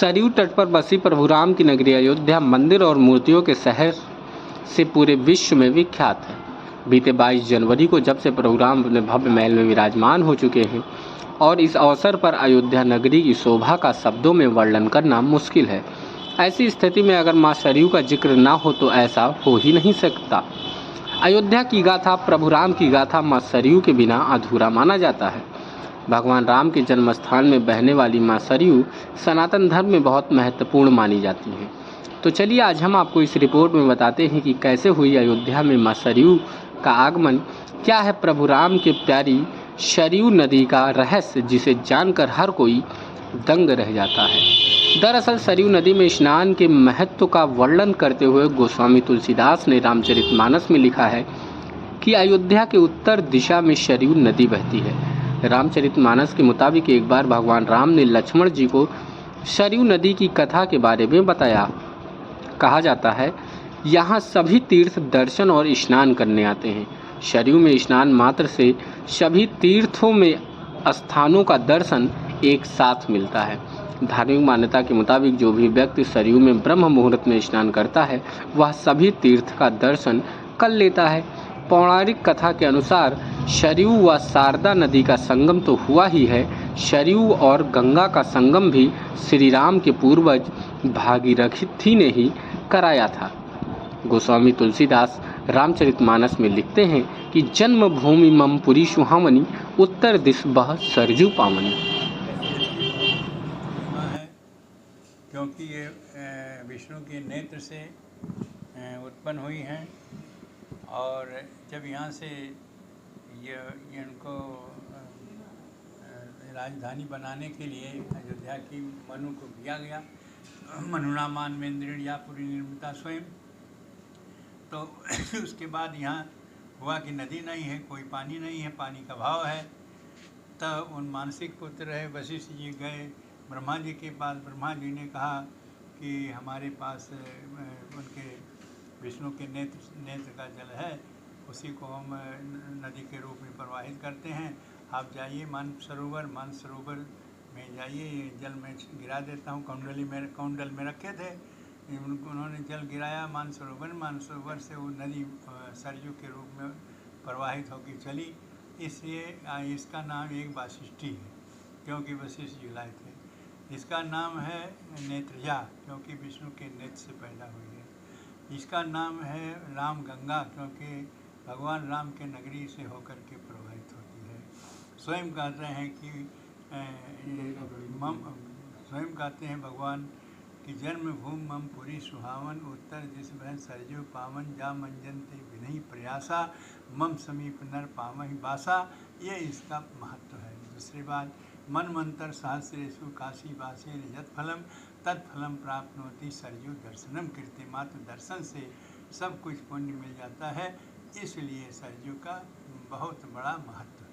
सरयू तट पर बसी प्रभु राम की नगरी अयोध्या मंदिर और मूर्तियों के शहर से पूरे विश्व में विख्यात है। बीते 22 जनवरी को जब से प्रभु राम अपने भव्य महल में विराजमान हो चुके हैं और इस अवसर पर अयोध्या नगरी की शोभा का शब्दों में वर्णन करना मुश्किल है। ऐसी स्थिति में अगर मां सरयू का जिक्र ना हो तो ऐसा हो ही नहीं सकता। अयोध्या की गाथा, प्रभु राम की गाथा मां सरयू के बिना अधूरा माना जाता है। भगवान राम के जन्म स्थान में बहने वाली मां सरयू सनातन धर्म में बहुत महत्वपूर्ण मानी जाती हैं। तो चलिए आज हम आपको इस रिपोर्ट में बताते हैं कि कैसे हुई अयोध्या में मां सरयू का आगमन, क्या है प्रभु राम के प्यारी सरयू नदी का रहस्य जिसे जानकर हर कोई दंग रह जाता है। दरअसल सरयू नदी में स्नान के महत्व का वर्णन करते हुए गोस्वामी तुलसीदास ने रामचरितमानस में लिखा है कि अयोध्या के उत्तर दिशा में सरयू नदी बहती है। रामचरितमानस के मुताबिक एक बार भगवान राम ने लक्ष्मण जी को सरयू नदी की कथा के बारे में बताया। कहा जाता है यहाँ सभी तीर्थ दर्शन और स्नान करने आते हैं। सरयू में स्नान मात्र से सभी तीर्थों में स्थानों का दर्शन एक साथ मिलता है। धार्मिक मान्यता के मुताबिक जो भी व्यक्ति सरयू में ब्रह्म मुहूर्त में स्नान करता है वह सभी तीर्थ का दर्शन कर लेता है। पौराणिक कथा के अनुसार सरयू व शारदा नदी का संगम तो हुआ ही है, सरयू और गंगा का संगम भी श्री राम के पूर्वज भागीरथी ने ही कराया था। गोस्वामी तुलसीदास रामचरितमानस में लिखते हैं कि जन्मभूमि मम पुरी सुहामनी, उत्तर दिश बह सरजू पावनी। क्योंकि ये विष्णु के नेत्र से उत्पन्न हुई हैं और जब यहाँ से ये इनको राजधानी बनाने के लिए अयोध्या की मनु को दिया गया, मनुना मान मेन्द्रिया पुरी निर्मिता स्वयं, तो उसके बाद यहाँ हुआ कि नदी नहीं है, कोई पानी नहीं है, पानी का अभाव है। तब उन मानसिक पुत्र है वशिष्ठ जी गए ब्रह्मा जी के पास। ब्रह्मा जी ने कहा कि हमारे पास उनके विष्णु के नेत्र का जल है, उसी को हम नदी के रूप में प्रवाहित करते हैं। आप जाइए मानसरोवर में जाइए, ये जल मैं गिरा देता हूँ। कौंडल में रखे थे, उन्होंने जल गिराया मानसरोवर से वो नदी सरयू के रूप में प्रवाहित होकर चली। इसलिए इसका नाम एक वाशिष्ठी है, क्योंकि वशिष्ठ जी लाए थे। इसका नाम है नेत्रया, क्योंकि विष्णु के नेत्र से पैदा हुई है। इसका नाम है राम गंगा, क्योंकि भगवान राम के नगरी से होकर के प्रवाहित होती है। स्वयं कहते हैं कि स्वयं कहते हैं भगवान कि जन्मभूमि मम पुरी सुहावन, उत्तर दिश बह सरजू पावन, जा मंजनते विनहि प्रयासा, मम समीप नर पामहि बासा। ये इसका महत्व है। दूसरी बात, मन मंत्र सहस्रेषु काशी वासे यत फलम तत्फलम प्राप्नोति सरयू दर्शनम कीर्ति। मात्र दर्शन से सब कुछ पुण्य मिल जाता है, इसलिए सरयू का बहुत बड़ा महत्व है।